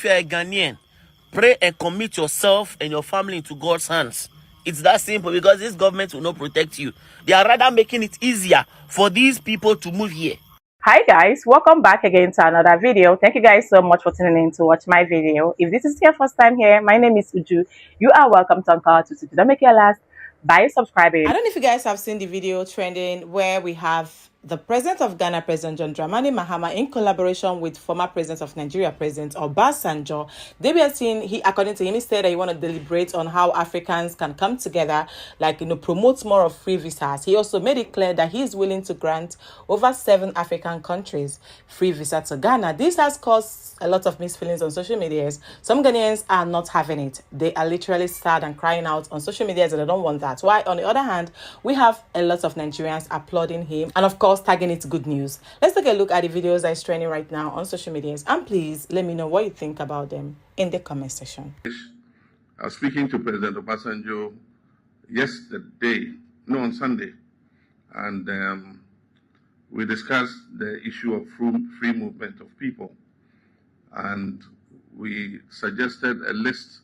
If you're a Ghanaian, pray and commit yourself and your family into God's hands. It's that simple, because this government will not protect you. They are rather making it easier for these people to move here. Hi guys, welcome back again to another video. Thank you guys so much for tuning in to watch my video. If this is your first time here, my name is Uju. You are welcome to Uncle to Don't make your last by subscribing. I don't know if you guys have seen the video trending where we have the president of Ghana, President John Dramani Mahama, in collaboration with former president of Nigeria, President Obasanjo. They were saying, according to him, he said that he want to deliberate on how Africans can come together, promote more of free visas. He also made it clear that he is willing to grant over 7 African countries free visa to Ghana. This has caused a lot of mixed feelings on social media. Some Ghanaians are not having it. They are literally sad and crying out on social media that they don't want that. Why, on the other hand, we have a lot of Nigerians applauding him and of course tagging it good news. Let's take a look at the videos that is trending right now on social media, and please let me know what you think about them in the comment section. I was speaking to President Obasanjo on Sunday, and we discussed the issue of free movement of people, and we suggested a list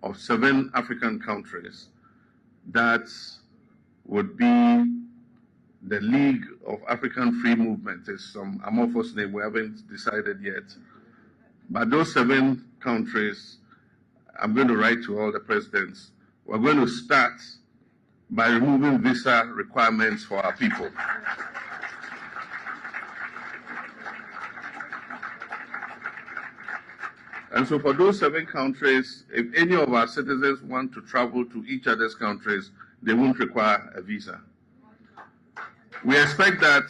of 7 African countries that would be the League of African Free Movement. Is some amorphous name, we haven't decided yet. But those 7 countries, I'm going to write to all the presidents. We're going to start by removing visa requirements for our people. And so for those 7 countries, if any of our citizens want to travel to each other's countries, they won't require a visa. We expect that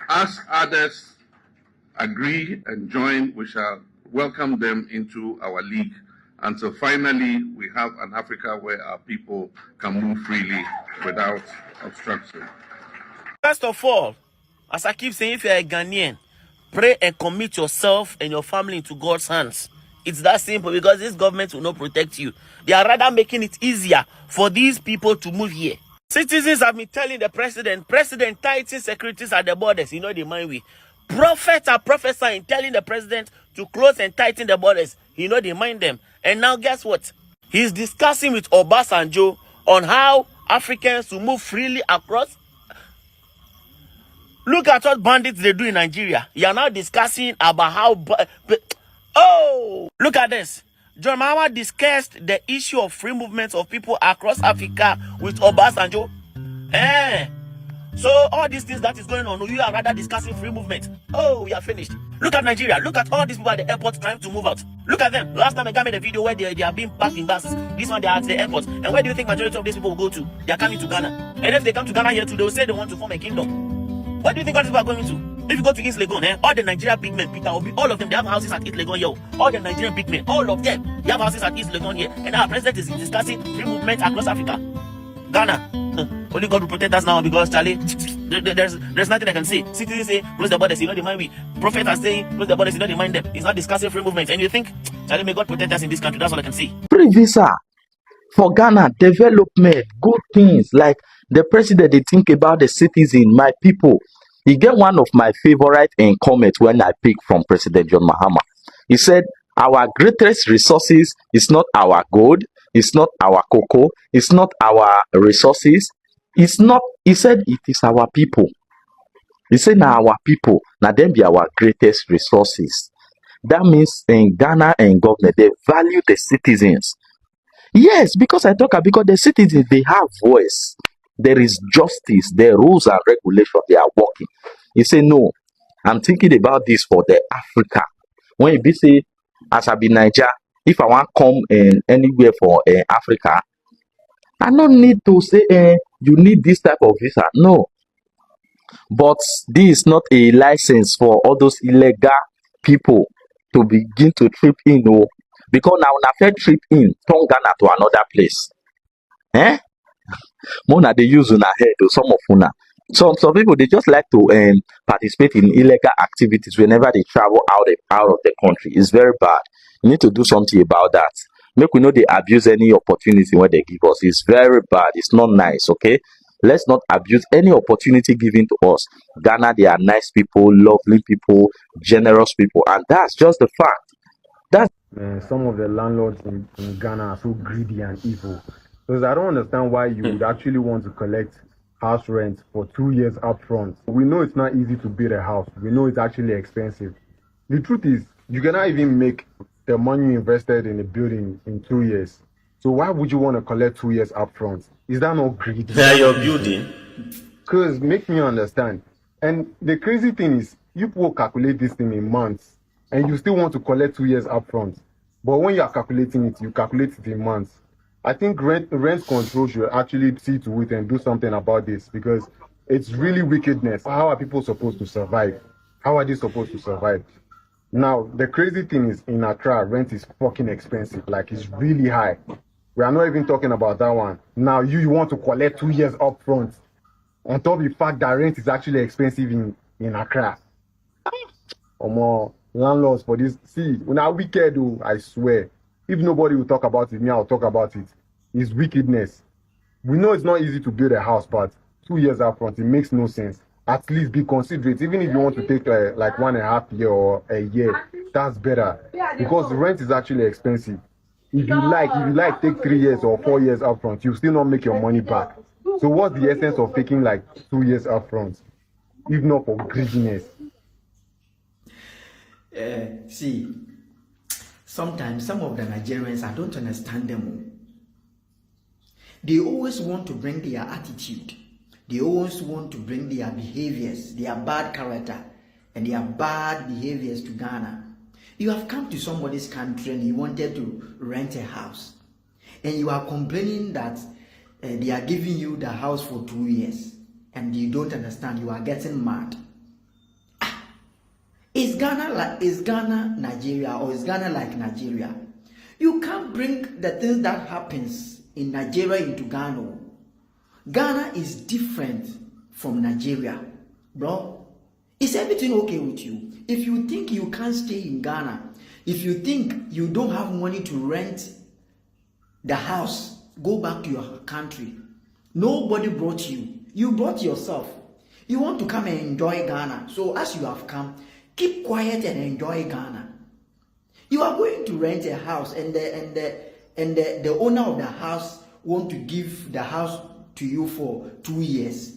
as others agree and join, we shall welcome them into our league until finally we have an Africa where our people can move freely without obstruction. First of all, as I keep saying, if you're a Ghanaian, pray and commit yourself and your family into God's hands. It's that simple, because this government will not protect you. They are rather making it easier for these people to move here. Citizens have been telling the president, tighten securities at the borders. You know the mind we. Prophets are prophesying, telling the president to close and tighten the borders. You know they mind them. And now guess what? He's discussing with Obasanjo on how Africans will move freely across. Look at what bandits they do in Nigeria. You are now discussing about how... Oh! Look at this. John Mahama discussed the issue of free movement of people across Africa with Obasanjo. So all these things that is going on, you are rather discussing free movement. Oh, we are finished. Look at Nigeria. Look at all these people at the airport trying to move out. Look at them. Last time I made a video where they are being packed in buses. This one they are at the airport. And where do you think majority of these people will go to? They are coming to Ghana. And if they come to Ghana here too, they will say they want to form a kingdom. Where do you think all these people are going to? If you go to East Legon, all the Nigerian big men, Peter Obi, all of them, they have houses at East Legon here. All the Nigerian big men, all of them, they have houses at East Legon here. And our president is discussing free movement across Africa. Ghana, only God will protect us now, because Charlie, there's nothing I can say. Citizens say, close the borders, you know they mind me. Prophets are saying, close the borders, you know they mind them. He's not discussing free movement. And you think, Charlie, may God protect us in this country. That's all I can say. Free visa for Ghana, development, good things. Like the president, they think about the citizen, my people. He get one of my favorite comments when I pick from President John Mahama. He said, our greatest resources is not our gold, it's not our cocoa, it's not our resources, it's not, he said, it is our people. He said, now our people, now them be our greatest resources. That means in Ghana and government, they value the citizens. Yes, because the citizens, they have voice. There is justice, there are rules and regulations, they are working. He say, no, I'm thinking about this for the Africa. When you be say, as I be Niger, if I want to come anywhere for Africa, I don't need to say, you need this type of visa. No. But this is not a license for all those illegal people to begin to trip in. No. Because now, when I trip in, turn Ghana to another place. Mona they use on head or some of una. Some people they just like to participate in illegal activities whenever they travel out of the country. It's very bad. You need to do something about that. Make we know they abuse any opportunity when they give us. It's very bad. It's not nice. Okay, let's not abuse any opportunity given to us. Ghana, they are nice people, lovely people, generous people, and that's just the fact. That's some of the landlords in Ghana are so greedy and evil. Because I don't understand why you would actually want to collect house rent for 2 years upfront. We know it's not easy to build a house. We know it's actually expensive. The truth is, you cannot even make the money you invested in a building in 2 years. So why would you want to collect 2 years upfront? Is that not greedy? Where you're building? Because make me understand. And the crazy thing is, you people calculate this thing in months, and you still want to collect 2 years upfront. But when you are calculating it, you calculate it in months. I think rent control should actually see to it and do something about this, because it's really wickedness. How are people supposed to survive? How are they supposed to survive? Now, the crazy thing is, in Accra, rent is fucking expensive. Like, it's really high. We are not even talking about that one. Now, you want to collect 2 years upfront on top of the fact that rent is actually expensive in Accra. Or more landlords for this. See, when I wicked, I swear. If nobody will talk about it, me, I'll talk about it. It's wickedness. We know it's not easy to build a house, but 2 years upfront, it makes no sense. At least be considerate. Even if you want to take like 1.5 years or a year, that's better. Because rent is actually expensive. If you like take 3 years or 4 years upfront, you still not make your money back. So what's the essence of taking like 2 years upfront, if not for greediness? See, sometimes some of the Nigerians, I don't understand them. They always want to bring their attitude. They always want to bring their behaviors, their bad character, and their bad behaviors to Ghana. You have come to somebody's country and you wanted to rent a house, and you are complaining that they are giving you the house for 2 years, and you don't understand. You are getting mad. Is Ghana Nigeria, or is Ghana like Nigeria? You can't bring the things that happens in Nigeria into Ghana. Ghana is different from Nigeria, bro. Is everything okay with you? If you think you can't stay in Ghana, if you think you don't have money to rent the house, go back to your country. Nobody brought you. You brought yourself. You want to come and enjoy Ghana. So as you have come, keep quiet and enjoy Ghana. You are going to rent a house, and the owner of the house want to give the house to you for 2 years.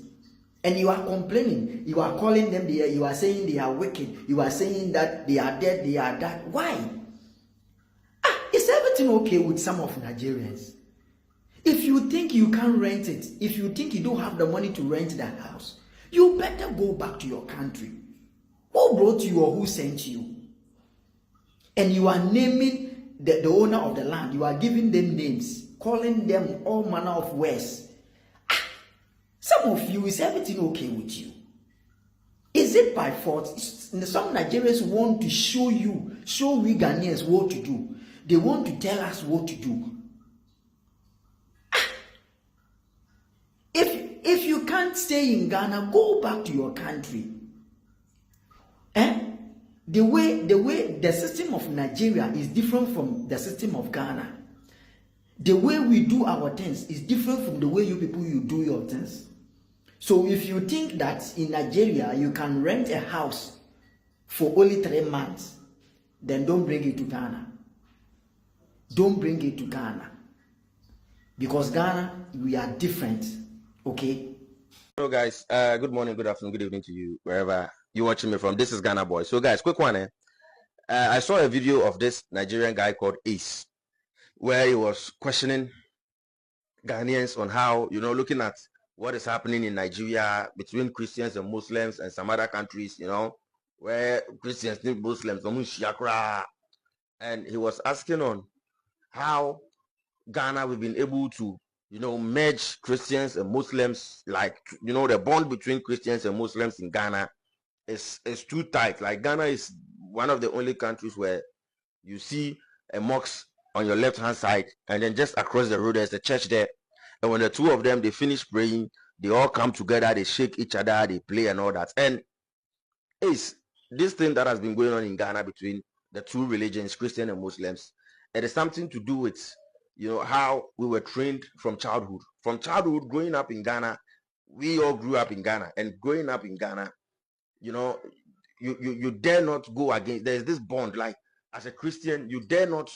And you are complaining. You are calling them. You are saying they are wicked. You are saying that they are dead. They are that. Why? Is everything okay with some of Nigerians? If you think you can't rent it, if you think you don't have the money to rent that house, you better go back to your country. Who brought you or who sent you? And you are naming the owner of the land. You are giving them names, calling them all manner of words. Some of you, is everything okay with you? Is it by fault? Some Nigerians want to show we Ghanaians what to do. They want to tell us what to do. If you can't stay in Ghana, go back to your country. The way the system of Nigeria is different from the system of Ghana. The way we do our things is different from the way you do your things. So if you think that in Nigeria you can rent a house for only 3 months, then don't bring it to Ghana. Don't bring it to Ghana. Because Ghana, we are different. Okay? Hello guys, good morning, good afternoon, good evening to you, wherever you're watching me from. This is Ghana Boy. So guys, quick one. I saw a video of this Nigerian guy called Ace, where he was questioning Ghanaians on how, looking at what is happening in Nigeria between Christians and Muslims and some other countries, where Christians need Muslims, and he was asking on how Ghana we've been able to merge Christians and Muslims, like the bond between Christians and Muslims in Ghana is too tight. Like Ghana is one of the only countries where you see a mosque on your left hand side, and then just across the road there's a church there, and when the two of them they finish praying, they all come together, they shake each other, they play and all that. And it's this thing that has been going on in Ghana between the two religions, Christian and Muslims. It is something to do with how we were trained from childhood. From childhood, growing up in Ghana, we all grew up in Ghana, and growing up in Ghana, you dare not go against. There's this bond. Like as a Christian, you dare not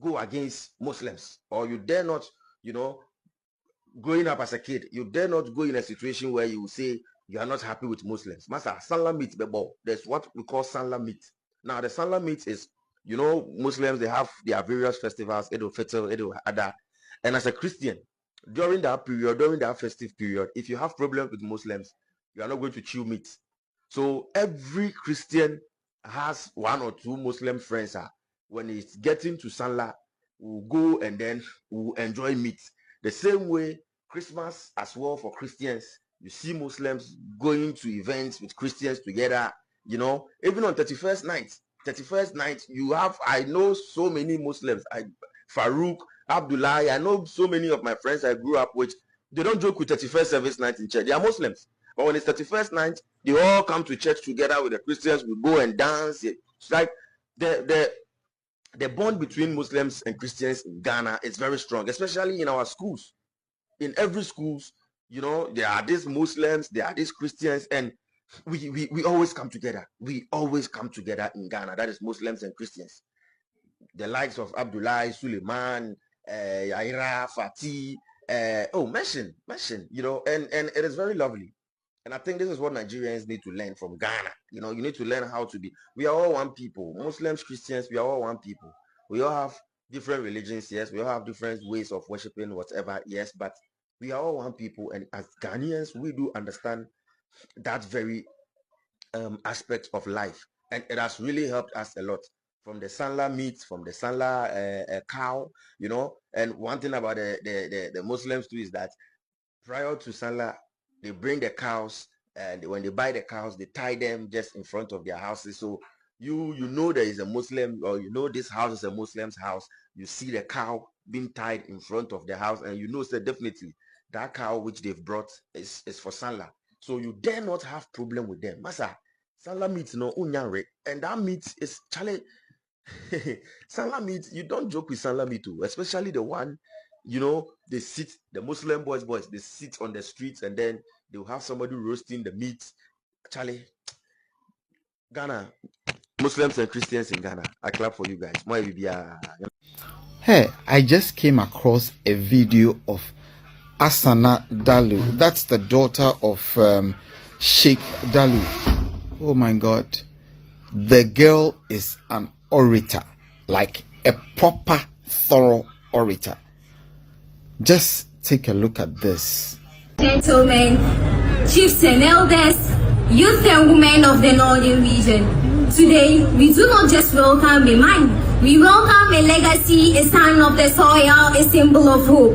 go against Muslims, or you dare not, growing up as a kid, you dare not go in a situation where you say you are not happy with Muslims. Master, Sanla meat, there's what we call Sanla meat. Now, the Sanla meat is, Muslims, they have their various festivals, Eid Fitr, Eid Adha. And as a Christian, during that festive period, if you have problems with Muslims, you are not going to chew meat. So every Christian has one or two Muslim friends. When it's getting to Sanla, we'll go and then we'll enjoy meat. The same way, Christmas as well for Christians. You see Muslims going to events with Christians together, even on 31st night. 31st night, I know so many Muslims. Farouk, Abdullah, I know so many of my friends I grew up with. They don't joke with 31st service night in church. They are Muslims. But when it's 31st night, they all come to church together with the Christians. We go and dance. It's like the bond between Muslims and Christians in Ghana is very strong, especially in our schools. In every schools, there are these Muslims, there are these Christians, and we always come together. We always come together in Ghana. That is Muslims and Christians. The likes of Abdullah, Suleiman, Yaira, Fatih, mention, and it is very lovely. And I think this is what Nigerians need to learn from Ghana. You need to learn how to be. We are all one people. Muslims, Christians, we are all one people. We all have different religions, yes. We all have different ways of worshiping, whatever, yes. But we are all one people. And as Ghanaians, we do understand that very aspect of life. And it has really helped us a lot. From the Sanla meat, from the Sanla cow, And one thing about the Muslims too is that prior to Sanla, they bring the cows, and when they buy the cows, they tie them just in front of their houses. So you know there is a Muslim, or this house is a Muslim's house. You see the cow being tied in front of the house, and so definitely that cow which they've brought is for Sanla. So you dare not have problem with them. Masa, Sanla meat no unyanre, and that meat is chale. Sanla meat, you don't joke with Sanla meat too, especially the one. They sit, the Muslim boys, they sit on the streets, and then they'll have somebody roasting the meat. Charlie, Ghana, Muslims and Christians in Ghana, I clap for you guys. Hey, I just came across a video of Asana Dalu. That's the daughter of Sheikh Dalu. Oh my God. The girl is an orator, like a proper, thorough orator. Just take a look at this. Gentlemen, chiefs and elders, youth and women of the northern region. Today, we do not just welcome a man, we welcome a legacy, a son of the soil, a symbol of hope.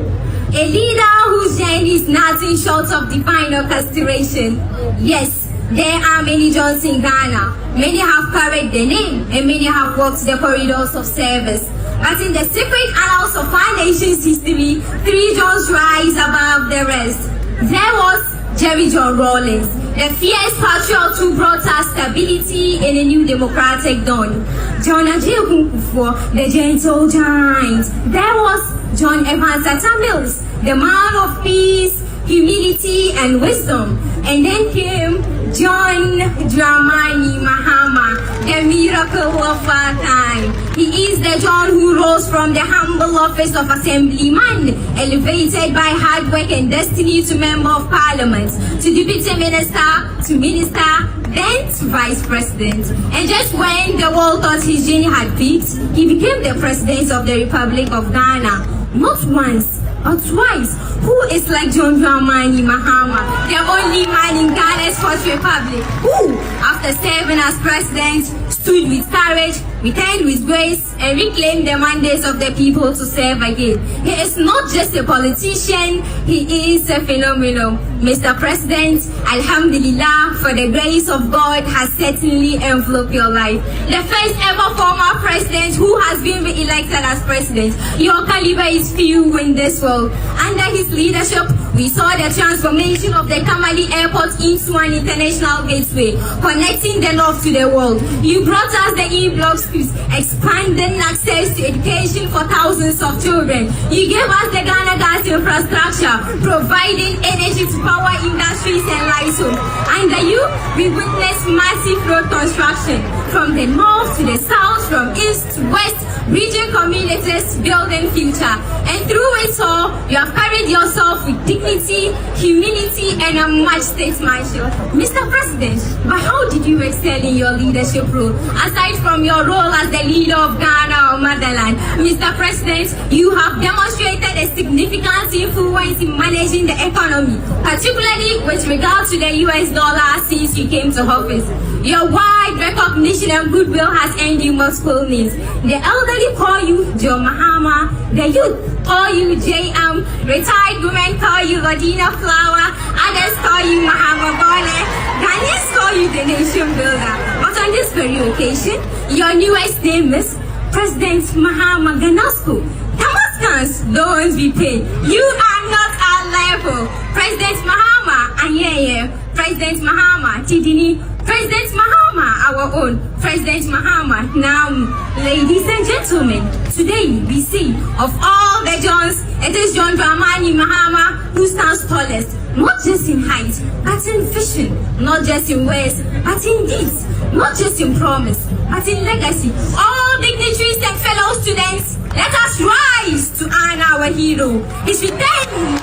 A leader whose journey is nothing short of divine orchestration. Yes, there are many Johns in Ghana. Many have carried the name, and many have walked the corridors of service. But in the secret annals of our nation's history, 3 Johns rise above the rest. There was Jerry John Rawlings, the fierce patriot who brought us stability in a new democratic dawn. John Ajay Kufuor, the gentle giant. There was John Evans Atta Mills, the man of peace, humility, and wisdom. And then came John Dramani Mahama, the miracle of our time. He is the John who rose from the humble office of assemblyman, elevated by hard work and destiny to member of parliament, to deputy minister, to minister, then to vice president. And just when the world thought his journey had peaked, he became the president of the Republic of Ghana. Not once, but twice. Who is like John Dramani Mahama, the only man in Ghana's Fourth Republic, who, after serving as president, stood with courage, returned with grace, and reclaimed the mandates of the people to serve again. He is not just a politician, he is a phenomenon. Mr. President, Alhamdulillah, for the grace of God has certainly enveloped your life. The first ever former president who has been re-elected as president. Your caliber is few in this world. Under his leadership, we saw the transformation of the Kamali Airport into an international gateway, connecting the north to the world. You brought us the e-block schools, expanding access to education for thousands of children. You gave us the Ghana gas infrastructure, providing energy to power industries and livelihoods. Under you, we witnessed massive road construction from the north to the south, from east to west, region communities, building future. And through it all, you have carried yourself with dignity, humility, and a much statesmanship. Mr. President, but how did you excel in your leadership role? Aside from your role as the leader of Ghana or motherland, Mr. President, you have demonstrated a significant influence in managing the economy, particularly with regard to the US dollar since you came to office. Your wide recognition and goodwill has earned you multiple names. The elderly call you Joe Mahama, the youth call you JM, retired women call you Vadina Flower, others call you Mahama Bole, Ghanaians call you the nation builder. But on this very occasion, your newest name is President Mahama Ganasco. Damascus, don't be paid. You are not our level. President Mahama, Anyeye, President Mahama, Tidini, President Mahama, our own, President Mahama, now, ladies and gentlemen, today we see of all the Johns, it is John Dramani Mahama who stands tallest, not just in height, but in vision, not just in words, but in deeds, not just in promise, but in legacy. All dignitaries and fellow students, let us rise to honor our hero. His return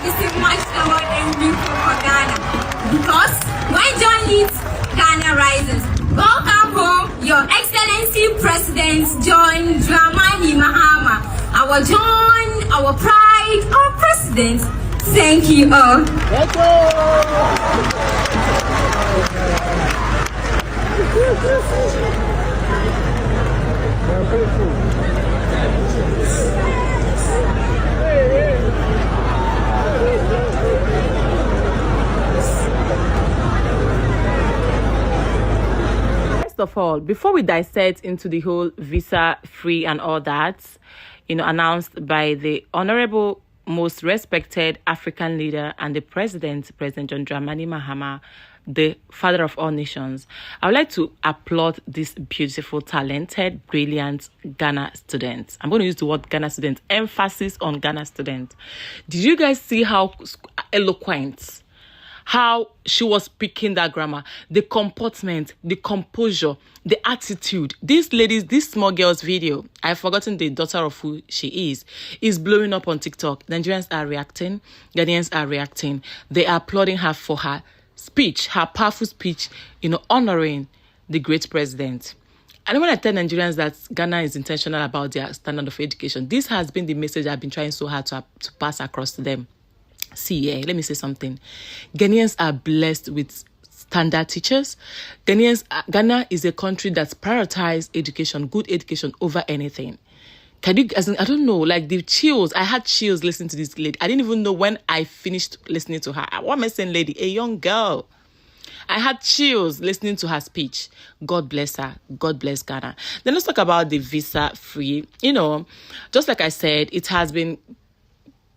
is a much award and beautiful for Ghana. Because when John leads, Ghana rises. Welcome home, Your Excellency President John Dramani Mahama. Our John, our pride, our president. Thank you all. Let's go! First of all, before we dissect into the whole visa free and all that, announced by the honorable, most respected African leader and the President John Dramani Mahama, the father of all nations, I would like to applaud this beautiful, talented, brilliant Ghana student. I'm going to use the word Ghana student, emphasis on Ghana student. Did you guys see how eloquent, how she was speaking that grammar, the comportment, the composure, the attitude? This small girl's video, I've forgotten the daughter of who she is blowing up on TikTok. Nigerians are reacting. Ghanaians are reacting. They are applauding her for her speech, her powerful speech, honoring the great president. And when I tell Nigerians that Ghana is intentional about their standard of education, this has been the message I've been trying so hard to pass across to them. See, let me say something. Ghanaians are blessed with standard teachers. Ghana is a country that's prioritized education, good education over anything. I don't know, like the chills. I had chills listening to this lady. I didn't even know when I finished listening to her. What am I saying, lady? A young girl. I had chills listening to her speech. God bless her. God bless Ghana. Then let's talk about the visa free. Just like I said, it has been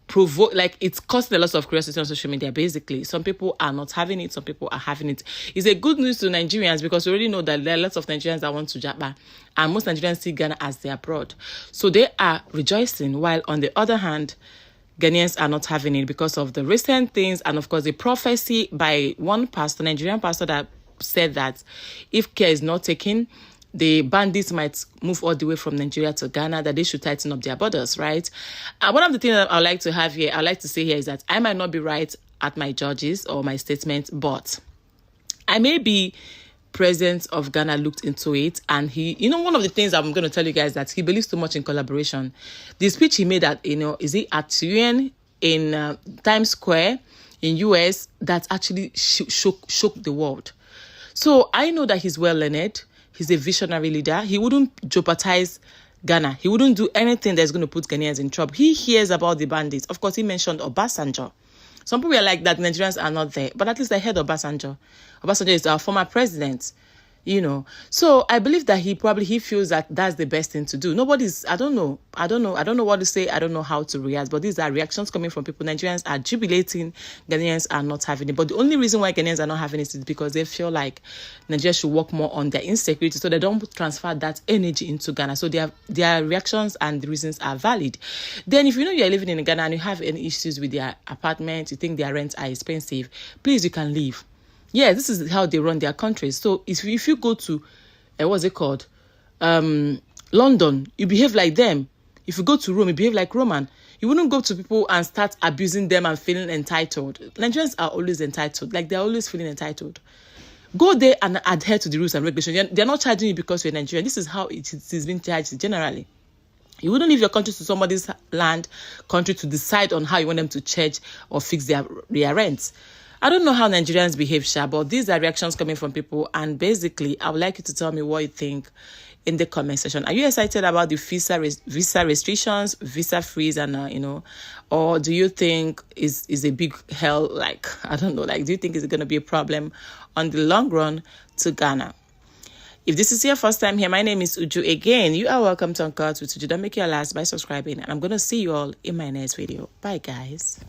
it's causing a lot of curiosity on social media. Basically, some people are not having it, some people are having it. It's a good news to Nigerians because we already know that there are lots of Nigerians that want to Japa, and most Nigerians see Ghana as their abroad, so they are rejoicing. While on the other hand, Ghanaians are not having it because of the recent things, and of course the prophecy by one pastor, Nigerian pastor, that said that if care is not taken, the bandits might move all the way from Nigeria to Ghana, that they should tighten up their borders, right? And one of the things that I like to say here is that I might not be right at my judges or my statement, but I may be president of Ghana looked into it, and he, one of the things I'm going to tell you guys that he believes too much in collaboration. The speech he made at, is it at UN in Times Square in US, that actually shook the world. So I know that he's well learned. He's a visionary leader. He wouldn't jeopardize Ghana. He wouldn't do anything that's going to put Ghanaians in trouble. He hears about the bandits. Of course, he mentioned Obasanjo. Some people are like that Nigerians are not there, but at least I heard Obasanjo. Obasanjo is our former president, So I believe that he feels that that's the best thing to do. I don't know what to say. I don't know how to react, but these are reactions coming from people. Nigerians are jubilating. Ghanaians are not having it. But the only reason why Ghanaians are not having it is because they feel like Nigeria should work more on their insecurity, so they don't transfer that energy into Ghana. So their reactions and the reasons are valid. Then if you're living in Ghana and you have any issues with their apartment, you think their rents are expensive, please, you can leave. Yeah, this is how they run their countries. So if you go to, what's it called? London, you behave like them. If you go to Rome, you behave like Roman. You wouldn't go to people and start abusing them and feeling entitled. Nigerians are always entitled. Like, they're always feeling entitled. Go there and adhere to the rules and regulations. They're not charging you because you're Nigerian. This is how it is being charged generally. You wouldn't leave your country to somebody's country to decide on how you want them to charge or fix their rent. I don't know how Nigerians behave, Sha, but these are reactions coming from people. And basically, I would like you to tell me what you think in the comment section. Are you excited about the visa restrictions, visa freeze, and or do you think is a big hell? Like, I don't know. Like, do you think it's going to be a problem on the long run to Ghana? If this is your first time here, my name is Uju again. You are welcome to Govt with Uju. Don't make your last by subscribing. And I'm going to see you all in my next video. Bye, guys.